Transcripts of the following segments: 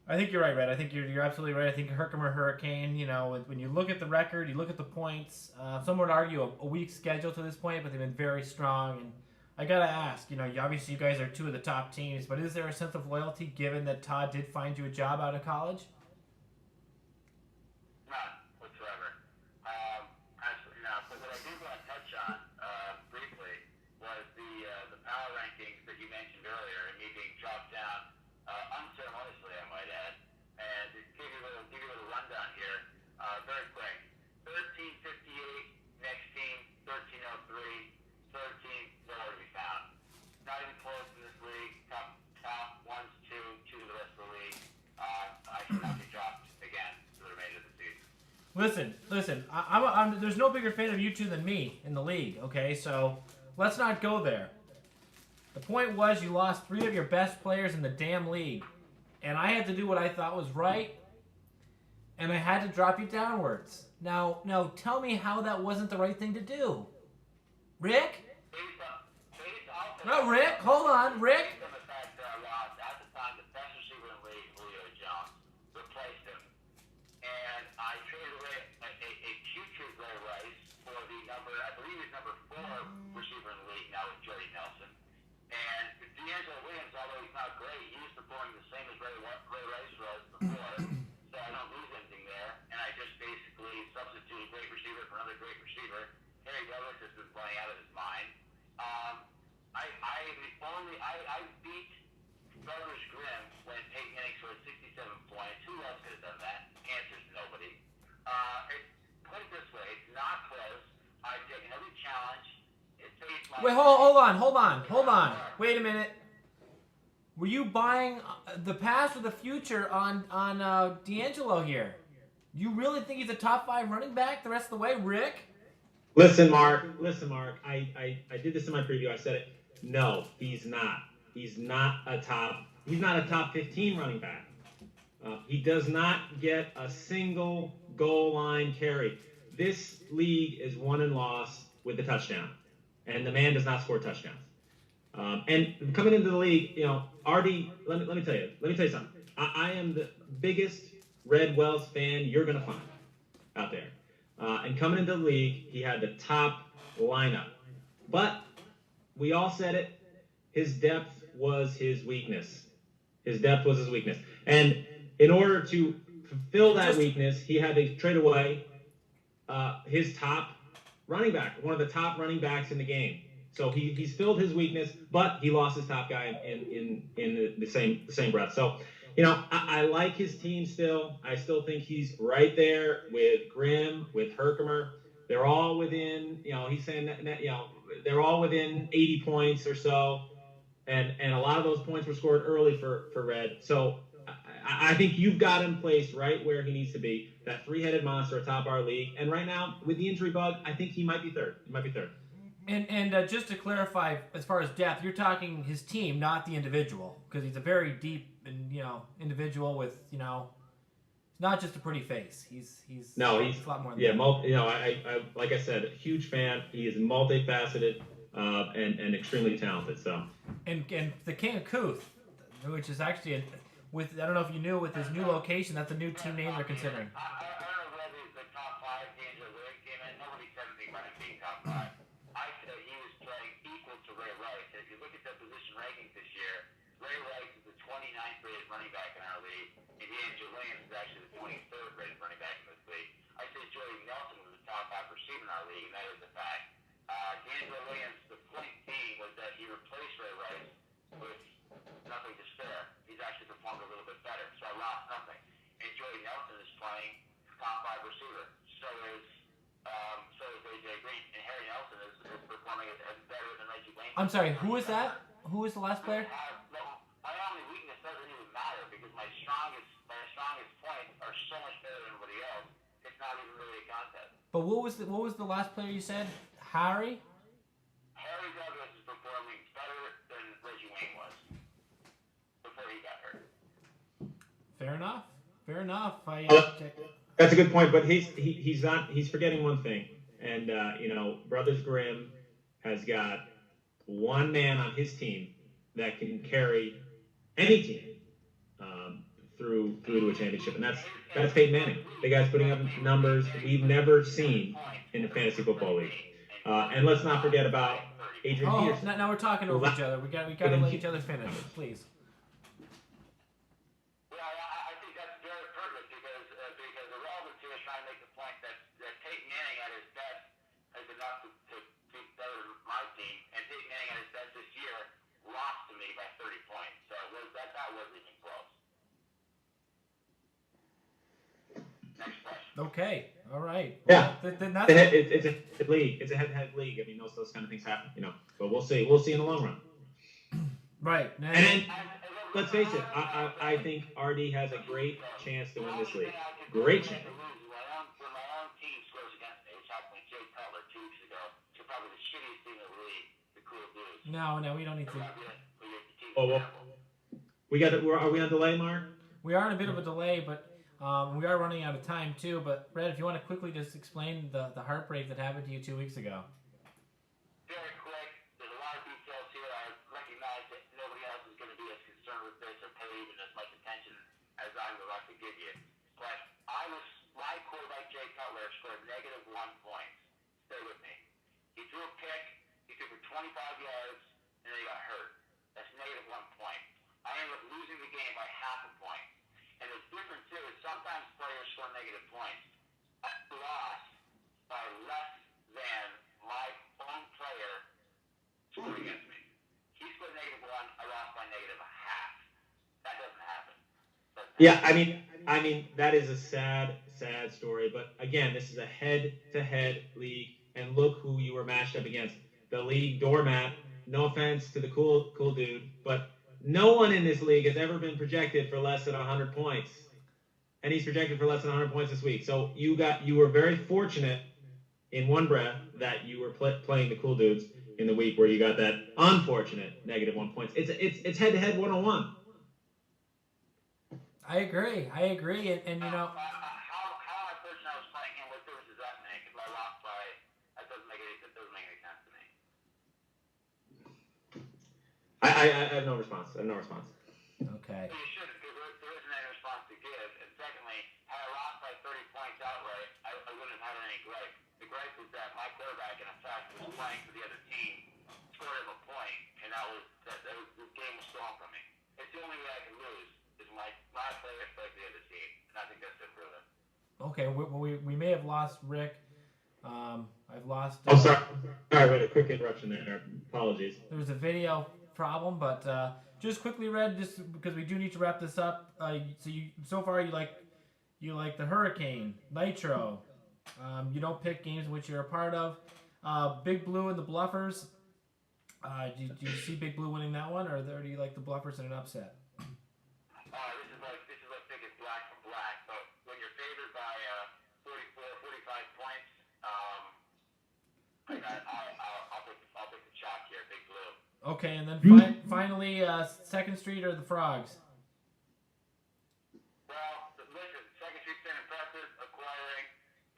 I think you're right, Red. I think you're absolutely right. I think Herkimer Hurricane, when you look at the record, you look at the points, some would argue a weak schedule to this point, but they've been very strong. And I got to ask, obviously you guys are two of the top teams, but is there a sense of loyalty given that Todd did find you a job out of college? None whatsoever. Absolutely not. But what I did want to touch on briefly was the power rankings that you mentioned earlier, and me being dropped down unceremoniously, I might add. And to give you a little rundown here, very quick. 1358 next team, 1303, 13 nowhere to be found. Not even close in this league. Top ones, two to the rest of the league. I should not be dropped again for the remainder of the season. Listen. There's no bigger fan of you two than me in the league. Okay, so let's not go there. The point was you lost three of your best players in the damn league, and I had to do what I thought was right, and I had to drop you downwards. Now, tell me how that wasn't the right thing to do, Rick. No, Rick. Hold on, Rick. Based on the fact that I lost at the time the best receiver in the league, Julio Jones, replaced him, and I traded away a future Ray Rice for the I believe he's number 4 receiver in the league now with Jordy Nelson. And D'Angelo Williams, although he's not great, he was performing the same as Ray Rice was before, so I don't lose anything there. And I just basically substituted a great receiver for another great receiver. Harry Douglas has been playing out of his mind. I beat Brothers Grimm when Peyton Manning scored 67 points. Who else could have done that? Answers nobody. Put it this way, it's not close. I've taken every challenge. It faced my Wait, hold on. Wait a minute. Were you buying the past or the future on D'Angelo here? You really think he's a top 5 running back the rest of the way, Rick? Listen, Mark. I did this in my preview. I said it. No, he's not. He's not a top 15 running back. He does not get a single goal line carry. This league is won and lost with the touchdown, and the man does not score touchdowns. And coming into the league, RD, let me tell you something. I am the biggest Red Wells fan you're gonna find out there. And coming into the league, he had the top lineup. But we all said it, his depth was his weakness. And in order to fulfill that weakness, he had to trade away his top running back, one of the top running backs in the game. So he's filled his weakness, but he lost his top guy in the same breath. So, I like his team still. I still think he's right there with Grimm, with Herkimer. They're all within, he's saying that they're all within 80 points or so. And a lot of those points were scored early for Red. So I think you've got him placed right where he needs to be, that 3-headed monster atop our league. And right now, with the injury bug, I think he might be third. And just to clarify, as far as depth, you're talking his team, not the individual, because he's a very deep and individual with not just a pretty face. He's a lot more than that. I like I said, huge fan. He is multifaceted and extremely talented. So and the King of Couth, which is actually I don't know if you knew, with his new location, that's a new team name they're considering. I don't know whether the top 5 D'Angelo Williams came in. Nobody said anything about him being top 5. I said he was playing equal to Ray Rice. And if you look at the position rankings this year, Ray Rice is the 29th rated running back in our league, and D'Angelo Williams is actually the 23rd rated running back in this league. I said Jordy Nelson was the top 5 receiver in our league, and that is a fact. D'Angelo Williams, the point being was that he replaced Ray Rice with nothing to spare. He's actually performed a little bit better, so I lost nothing. And Jordy Nelson is playing top 5 receiver. So is AJ Green, and Harry Nelson is performing as better than Reggie Wayne. I'm sorry, who is that? Who is the last player? My only weakness doesn't even matter because my strongest points are so much better than everybody else. It's not even really a contest. But what was the last player you said? Harry Douglas is performing better than Reggie Wayne was before he got hurt. Fair enough. That's a good point, but he's forgetting one thing. And Brothers Grimm has got one man on his team that can carry any team through through to a championship, and that's Peyton Manning. The guy's putting up numbers we've never seen in the fantasy football league. And let's not forget about Adrian Peterson. Now we're talking over each other. We got to let each other finish, please. Well, I think that's very pertinent because the relevance here is trying to make the point that Peyton Manning at his best has enough to better my team, and Peyton Manning at his best this year lost to me by 30 points. So that wasn't even close. Next question. Okay. All right. Yeah. Well, then it's a league. It's a head-to-head league. I mean, those kind of things happen, But we'll see. We'll see in the long run. Right. And then, let's face it. I think RD has a great chance to win this league. Great chance. When my own team scores against me, which happened with Jay Cutler 2 weeks ago, to probably the shittiest team in the league, the Cool Blues. No, we don't need to. Oh, well, are we on delay, Mark? We are in a bit of a delay, but we are running out of time too. But Red, if you want to quickly just explain the heartbreak that happened to you 2 weeks ago. Very quick. There's a lot of details here. I recognize that nobody else is going to be as concerned with this or pay even as much attention as I'm about to give you. But my quarterback, Jay Cutler, scored -1 point. Stay with me. He threw a pick. He threw for 25 yards, and then he got hurt. That's -1 point. I ended up losing the game by half a point. And the difference is sometimes players score negative points. I lost by less than my own player scored against me. He scored -1. I lost by -0.5. That doesn't happen. Yeah, I mean that is a sad story. But again, this is a head-to-head league, and look who you were matched up against. The league doormat. No offense to the cool dude, but no one in this league has ever been projected for less than 100 points, and he's projected for less than 100 points this week. So you were very fortunate in one breath that you were playing the cool dudes in the week where you got that unfortunate -1 points. It's head-to-head 101. I agree, and How I person I was playing him, what difference does that make? If I lost by, that doesn't make any sense to me. I have no response. Okay. You should, because there isn't any response to give. And secondly, had I lost by 30 points outright, I wouldn't have had any gripe. The gripe was that my quarterback, in effect, was playing for the other team, scored him a point, and the game was stolen from me. It's the only way I can lose is my player plays the other team, and I think that's good for them. Okay, we may have lost Rick. I've lost. Oh, sorry. All right, wait, a quick interruption there. Apologies. There was a video problem, but just quickly, Red, just because we do need to wrap this up. So far you like the Hurricane, Nitro. You don't pick games which you're a part of. Big Blue and the Bluffers. Do you see Big Blue winning that one, or do you like the Bluffers in an upset? This is like biggest black from black. But when you're favored by 45 points, I'll pick the chalk here, Big Blue. Okay, and then finally, Second Street or the Frogs? Well, listen, Second Street's been impressive, acquiring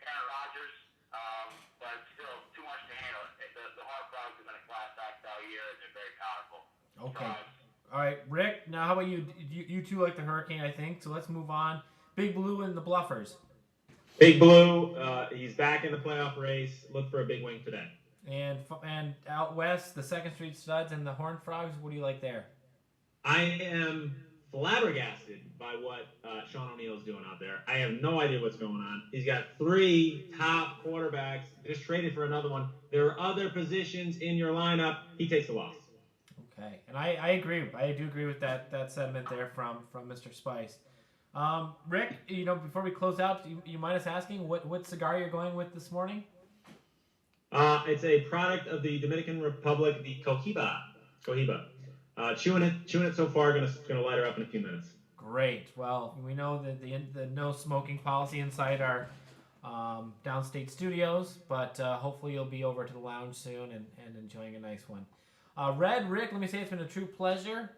Aaron Rodgers, but still too much to handle. The Hard Frogs have been a class act all year, and they're very powerful. Okay. All right, Rick, now how about you? You two like the Hurricane, I think, so let's move on. Big Blue and the Bluffers. Big Blue, he's back in the playoff race. Look for a big win today. And out west, the Second Street Studs and the Horned Frogs. What do you like there? I am flabbergasted by what Sean O'Neill's doing out there. I have no idea what's going on. He's got 3 top quarterbacks. Just traded for another one. There are other positions in your lineup. He takes the loss. Okay, and I agree. I do agree with that sentiment there from Mr. Spice. Rick, before we close out, you mind us asking what cigar you're going with this morning? It's a product of the Dominican Republic, the Cohiba. Chewing it so far. Gonna light her up in a few minutes. Great. Well, we know that the no smoking policy inside our downstate studios, but hopefully you'll be over to the lounge soon and enjoying a nice one. Red, Rick, let me say it's been a true pleasure.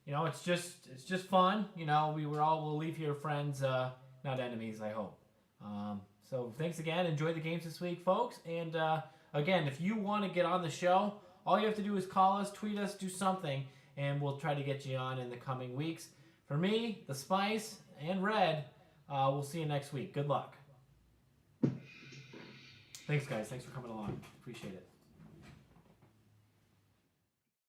It's just fun. We'll leave here friends, not enemies, I hope. So thanks again. Enjoy the games this week, folks. And again, if you want to get on the show, all you have to do is call us, tweet us, do something, and we'll try to get you on in the coming weeks. For me, the Spice, and Red, we'll see you next week. Good luck. Thanks, guys. Thanks for coming along. Appreciate it.